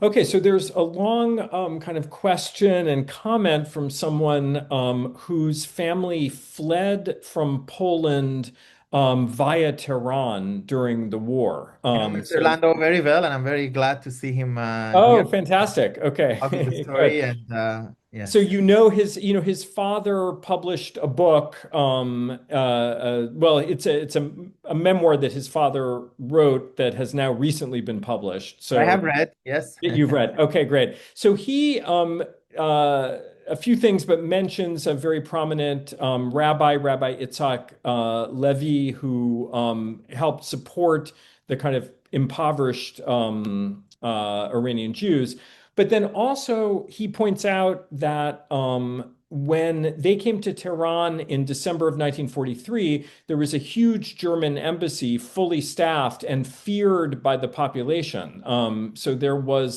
Okay, so there's a long kind of question and comment from someone whose family fled from Poland via Tehran during the war.
I know Mr. Lando very well, and I'm very glad to see him here.
Oh, fantastic.
Love the
Okay, good.
story, and
So
yes,
you know his father published a book. Well, it's a memoir that his father wrote that has now recently been published.
I
So
have read. Yes,
that you've read. Okay, great. So he, a few things, but mentions a very prominent Rabbi Itzhak Levi, who helped support the kind of impoverished Iranian Jews. But then also he points out that when they came to Tehran in December of 1943, there was a huge German embassy fully staffed and feared by the population. So there was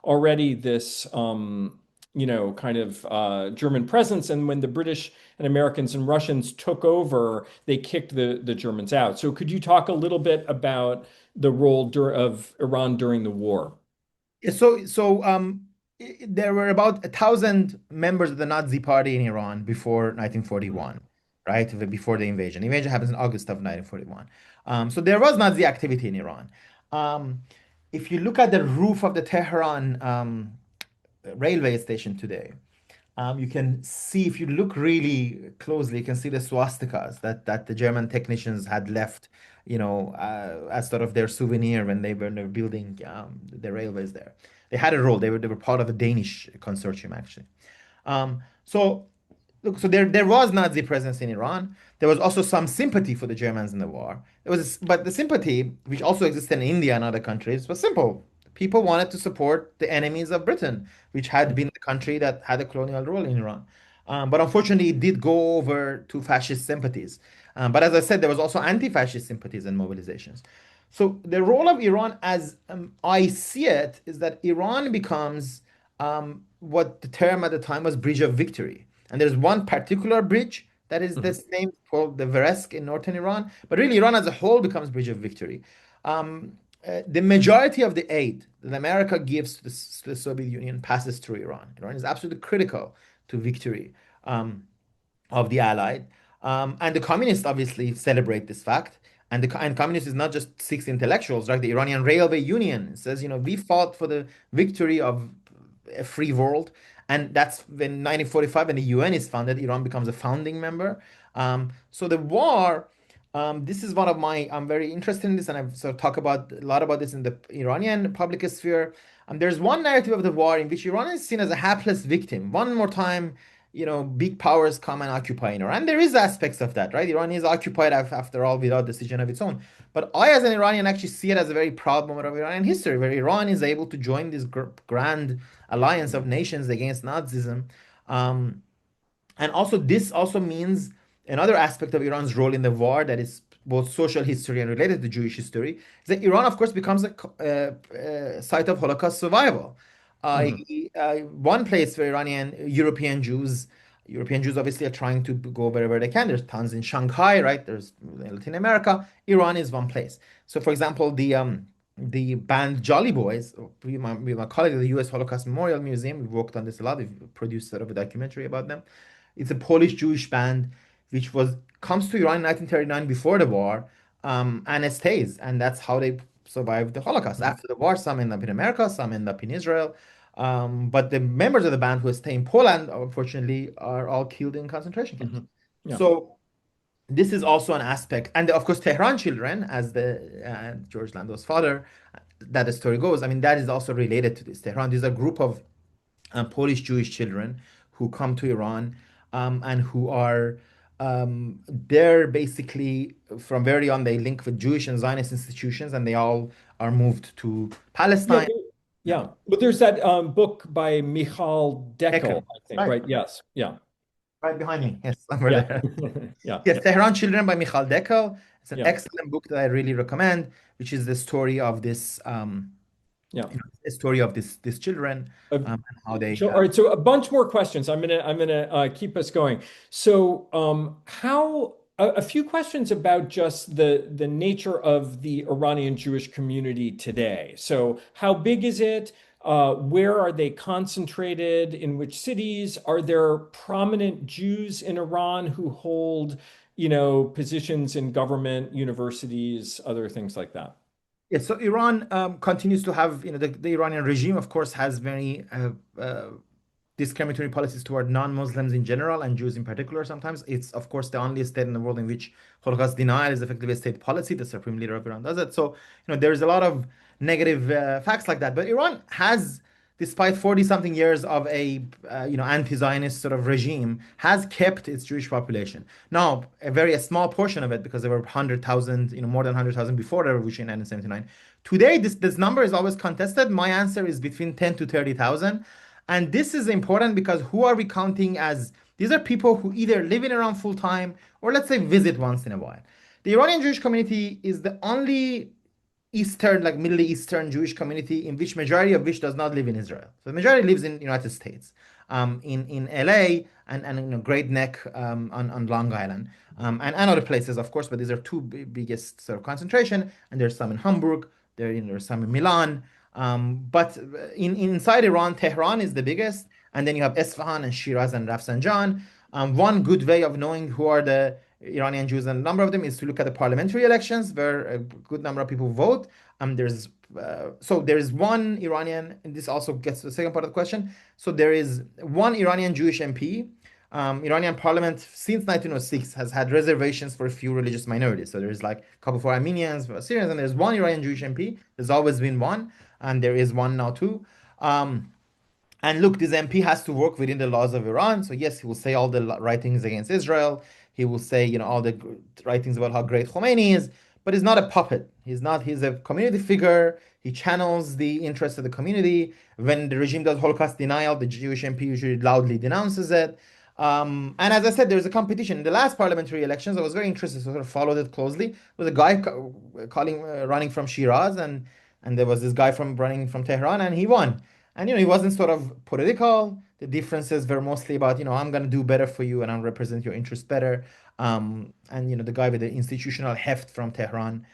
already this kind of German presence. And when the British and Americans and Russians took over, they kicked the Germans out. So could you talk a little bit about the role of Iran during the war?
there were about 1,000 members of the Nazi Party in Iran before 1941, right? Before the invasion. The invasion happens in August of 1941. So there was Nazi activity in Iran. Um, if you look at the roof of the Tehran railway station today, you can see, if you look really closely, you can see the swastikas that the German technicians had left, as sort of their souvenir when they were building the railways there. They had a role. They were part of a Danish consortium actually. So look, so there was Nazi presence in Iran. There was also some sympathy for the Germans in the war. But the sympathy, which also existed in India and other countries, was simple. People wanted to support the enemies of Britain, which had been the country that had a colonial role in Iran. But unfortunately, it did go over to fascist sympathies. But as I said, there was also anti-fascist sympathies and mobilizations. So the role of Iran, as I see it, is that Iran becomes what the term at the time was bridge of victory. And there's one particular bridge that is
Mhm.
this name called the Veresk in northern Iran. But really, Iran as a whole becomes bridge of victory. Um, the majority of the aid that America gives to the Soviet Union passes through Iran. Iran is absolutely critical to victory of the Allied. And the communists obviously celebrate this fact. And communists is not just six intellectuals, right? The Iranian Railway Union says, we fought for the victory of a free world. And that's when 1945, when the UN is founded, Iran becomes a founding member. So the war, this is one of I'm very interested in this, and I've sort of talked about a lot about this in the Iranian public sphere. There's one narrative of the war in which Iran is seen as a hapless victim. One more time, big powers come and occupy Iran. There is aspects of that, right? Iran is occupied after all without decision of its own. But I, as an Iranian, actually see it as a very proud moment of Iranian history, where Iran is able to join this grand alliance of nations against Nazism. Um, and also, this also means another aspect of Iran's role in the war that is both social history and related to Jewish history is that Iran, of course, becomes a site of Holocaust survival.
Mhm.
One place where European Jews obviously are trying to go wherever they can. There's tons in Shanghai, right? There's in Latin America. Iran is one place. So, for example, the band Jolly Boys, with my colleague at the U.S. Holocaust Memorial Museum, we've worked on this a lot. We've produced sort of a documentary about them. It's a Polish Jewish band which was comes to Iran in 1939 before the war, and it stays, and that's how they survived the Holocaust.
Mhm.
After the war, some end up in America, some end up in Israel, but the members of the band who stay in Poland, unfortunately, are all killed in concentration camps.
Mhm. Yeah.
So this is also an aspect, and of course, Tehran children, as the George Lando's father, that the story goes. I mean, that is also related to this. Tehran is a group of Polish Jewish children who come to Iran and who are they're basically from very young they link with Jewish and Zionist institutions, and they all are moved to
Yeah.
Palestine. Yeah,
Yeah. But there's that book by Michal Dekel,
Deccan.
I think,
Right,
right? Yes. Yeah.
right behind me. Yes, somewhere
Yeah.
there.
Yeah.
Yes,
Yeah.
Tehran Children by Michal Dekel. It's an
Yeah.
excellent book that I really recommend, which is the story of
Yeah.
a story of this children
Uh,
and how they.
All right. So a bunch more questions. I'm gonna keep us going. So how a few questions about just the nature of the Iranian Jewish community today. So, how big is it? Where are they concentrated? In which cities? Are there prominent Jews in Iran who hold, positions in government, universities, other things like that?
Yeah, so Iran continues to have, the Iranian regime, of course, has very discriminatory policies toward non-Muslims in general and Jews in particular sometimes. It's, of course, the only state in the world in which Holocaust denial is effectively a state policy. The supreme leader of Iran does it. So, there's a lot of negative facts like that. But Iran has, despite 40 something years of a, anti-Zionist sort of regime, has kept its Jewish population. Now, a very small portion of it, because there were 100,000, more than 100,000 before the revolution in 1979. Today, this number is always contested. My answer is between 10 to 30,000. And this is important because who are we counting as? These are people who either live in Iran full time or, let's say, visit once in a while. The Iranian Jewish community is the only Eastern, like Middle Eastern Jewish community in which majority of which does not live in Israel. So the majority lives in United States, in LA and Great Neck, on Long Island, and other places, of course. But these are two biggest sort of concentration. And there's some in Hamburg. There's some in Milan. But inside Iran, Tehran is the biggest, and then you have Esfahan and Shiraz and Rafsanjan. One good way of knowing who are the Iranian Jews, and a number of them, is to look at the parliamentary elections where a good number of people vote. There is one Iranian, and this also gets to the second part of the question. So there is one Iranian Jewish MP. Iranian parliament since 1906 has had reservations for a few religious minorities. So there's like a couple for Armenians, for Syrians, and there's one Iranian Jewish MP. There's always been one, and there is one now too. And look, this MP has to work within the laws of Iran. So yes, he will say all the right things against Israel. He will say, all the right things about how great Khomeini is, but he's not a puppet. He's not. He's a community figure. He channels the interests of the community. When the regime does Holocaust denial, the Jewish MP usually loudly denounces it. And as I said, there's a competition. In the last parliamentary elections, I was very interested, so sort of followed it closely. There was a guy running from Shiraz, and there was this guy from running from Tehran, and he won. And he wasn't sort of political. The differences were mostly about, I'm going to do better for you and I'll represent your interests better. And the guy with the institutional heft from Tehran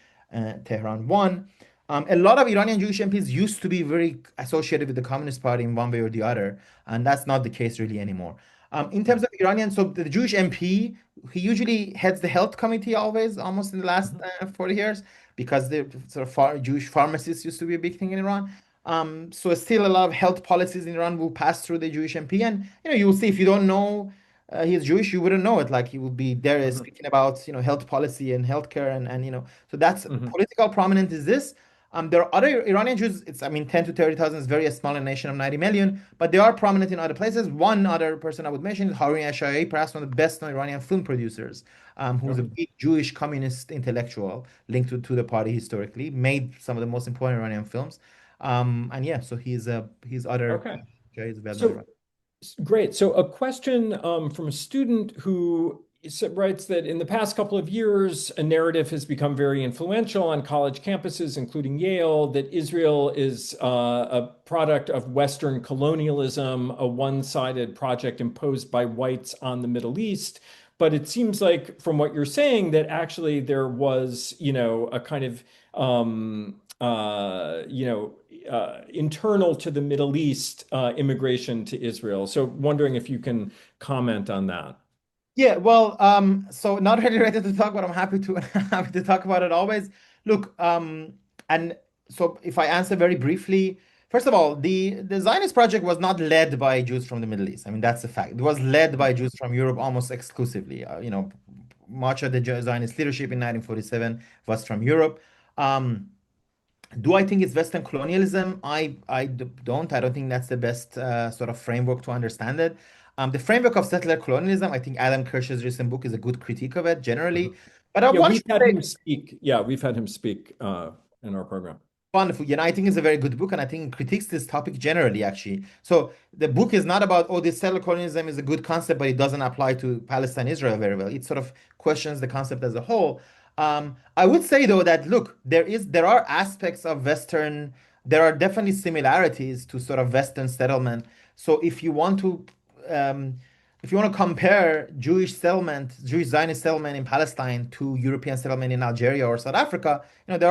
won. A lot of Iranian Jewish MPs used to be very associated with the Communist Party in one way or the other, and that's not the case really anymore. In terms of Iranian, so the Jewish MP, he usually heads the health committee always, almost in the last 40 years, because the sort of Jewish pharmacists used to be a big thing in Iran. So still a lot of health policies in Iran will pass through the Jewish MP, and you will see if you don't know he's Jewish, you wouldn't know it. Like he would be there
Mhm.
speaking about health policy and healthcare, and so that's
Mhm.
political prominent is this. There are other Iranian Jews. It's, I mean, 10 to 30,000 is very small in a nation of 90 million, but they are prominent in other places. One other person I would mention is Harun Ashari, perhaps one of the best known Iranian film producers, who's a
Okay.
big Jewish communist intellectual linked to the party historically, made some of the most important Iranian films. And yeah, so he's other
Okay.
he's well known.
So great. So a question from a student who writes that in the past couple of years, a narrative has become very influential on college campuses, including Yale, that Israel is a product of Western colonialism, a one-sided project imposed by whites on the Middle East. But it seems like, from what you're saying, that actually there was, a kind of, internal to the Middle East immigration to Israel. So wondering if you can comment on that.
Yeah, well, so not really ready to talk, but I'm happy to happy to talk about it always. Look, and so if I answer very briefly, first of all, the Zionist project was not led by Jews from the Middle East. I mean, that's a fact. It was led by Jews from Europe almost exclusively. Much of the Zionist leadership in 1947 was from Europe. Um, do I think it's Western colonialism? Don't. I don't think that's the best sort of framework to understand it. The framework of settler colonialism, I think Adam Kirsch's recent book is a good critique of it generally.
Mhm.
But
Yeah,
one
we've
should
had
say,
him speak. Yeah, we've had him speak in our program.
wonderful. I think it's a very good book, and I think it critiques this topic generally, actually. So the book is not about, oh, this settler colonialism is a good concept, but it doesn't apply to Palestine, Israel very well. It sort of questions the concept as a whole. I would say though that look, there are aspects of Western, there are definitely similarities to sort of Western settlement. So if you want to, um, if you want to compare Jewish settlement, Jewish Zionist settlement in Palestine to European settlement in Algeria or South Africa, there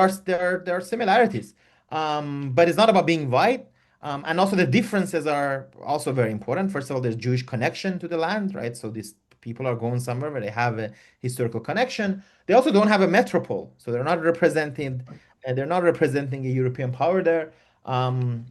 are similarities. But it's not about being white. And also the differences are also very important. First of all, there's Jewish connection to the land, right? So these people are going somewhere where they have a historical connection. They also don't have a metropole, so they're not representing a European power there. Um,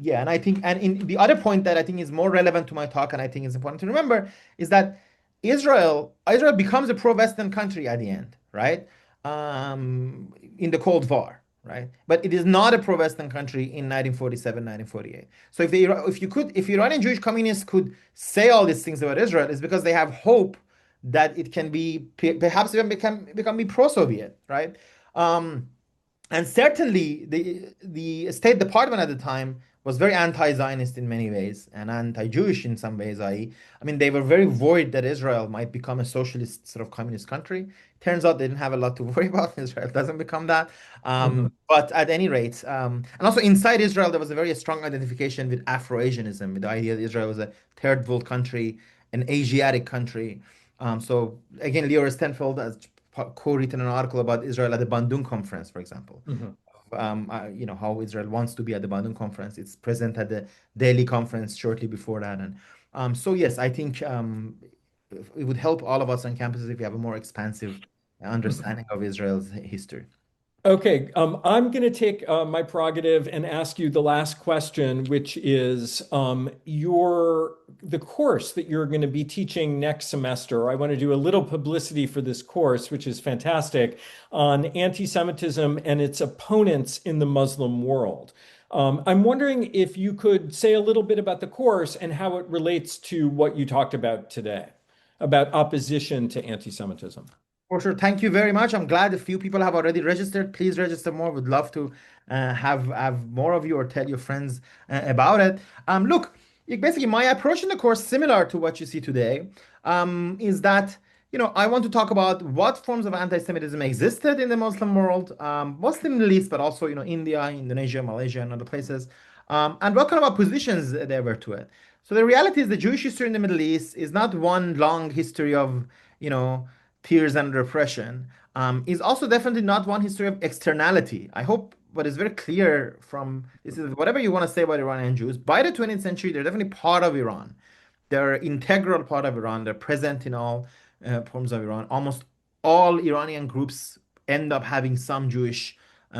yeah, and I think, and in the other point that I think is more relevant to my talk, and I think is important to remember, is that Israel becomes a pro-Western country at the end, right? In the Cold War, right? But it is not a pro-Western country in 1947, 1948. So if Iranian Jewish communists could say all these things about Israel, it's because they have hope that it can be perhaps even become be pro-Soviet, right? Um, and certainly the State Department at the time was very anti-Zionist in many ways and anti-Jewish in some ways. I mean, they were very worried that Israel might become a socialist sort of communist country. Turns out they didn't have a lot to worry about. Israel doesn't become that.
Mhm.
But at any rate, and also inside Israel, there was a very strong identification with Afro-Asianism, with the idea that Israel was a third world country, an Asiatic country. So again, Leo Stenfeld has co-written an article about Israel at the Bandung conference, for example.
Mhm.
How Israel wants to be at the Bandung conference. It's present at the Delhi conference shortly before that. And so, yes, I think it would help all of us on campuses if we have a more expansive
Mhm.
understanding of Israel's history.
Okay, I'm going to take my prerogative and ask you the last question, which is the course that you're going to be teaching next semester. I want to do a little publicity for this course, which is fantastic, on anti-Semitism and its opponents in the Muslim world. I'm wondering if you could say a little bit about the course and how it relates to what you talked about today, about opposition to anti-Semitism.
For sure. Thank you very much. I'm glad a few people have already registered. Please register more. Would love to have more of you or tell your friends about it. Look, basically, my approach in the course, similar to what you see today, is that I want to talk about what forms of anti-Semitism existed in the Muslim world, mostly Middle East, but also India, Indonesia, Malaysia, and other places, and what kind of oppositions there were to it. So the reality is, the Jewish history in the Middle East is not one long history of you know tears and repression, is also definitely not one history of externality. I hope what is very clear from this is whatever you want to say about Iranian Jews, by the 20th century, they're definitely part of Iran. They're an integral part of Iran. They're present in all forms of Iran. Almost all Iranian groups end up having some Jewish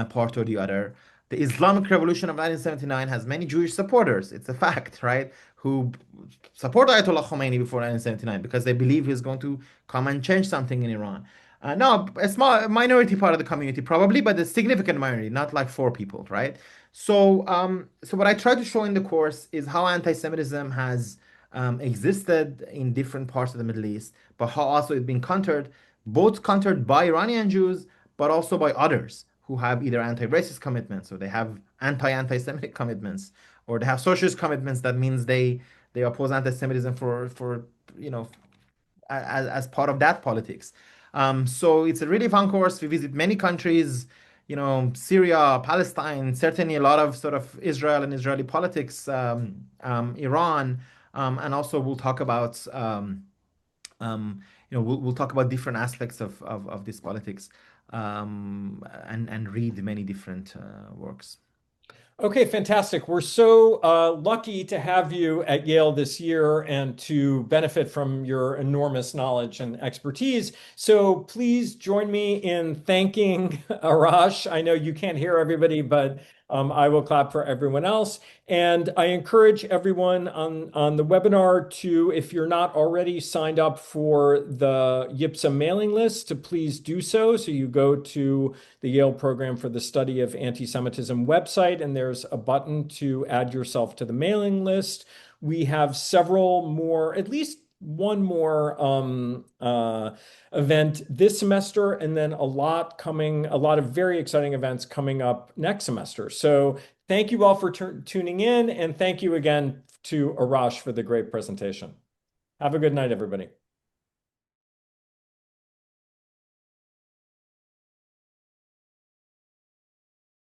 part or the other. The Islamic Revolution of 1979 has many Jewish supporters. It's a fact, right? Who support Ayatollah Khomeini before 1979 because they believe he's going to come and change something in Iran. No, a small minority part of the community probably, but a significant minority, not like four people, right? So what I try to show in the course is how anti-Semitism has existed in different parts of the Middle East, but how also it's been countered, both countered by Iranian Jews, but also by others who have either anti-racist commitments or they have anti-Semitic commitments or they have socialist commitments that means they oppose anti-Semitism for you know as part of that politics. So it's a really fun course. We visit many countries, Syria, Palestine, certainly a lot of sort of Israel and Israeli politics, Iran, and also we'll talk about we'll talk about different aspects of this politics, and read many different works.
Okay, fantastic. We're so lucky to have you at Yale this year and to benefit from your enormous knowledge and expertise. So please join me in thanking Arash. I know you can't hear everybody, but I will clap for everyone else. And I encourage everyone on the webinar to, if you're not already signed up for the YPSA mailing list, to please do so. So you go to the Yale Program for the Study of Anti-Semitism website, and there's a button to add yourself to the mailing list. We have several more, at least one more event this semester, and then a lot of very exciting events coming up next semester. So thank you all for tuning in, and thank you again to Arash for the great presentation. Have a good night, everybody.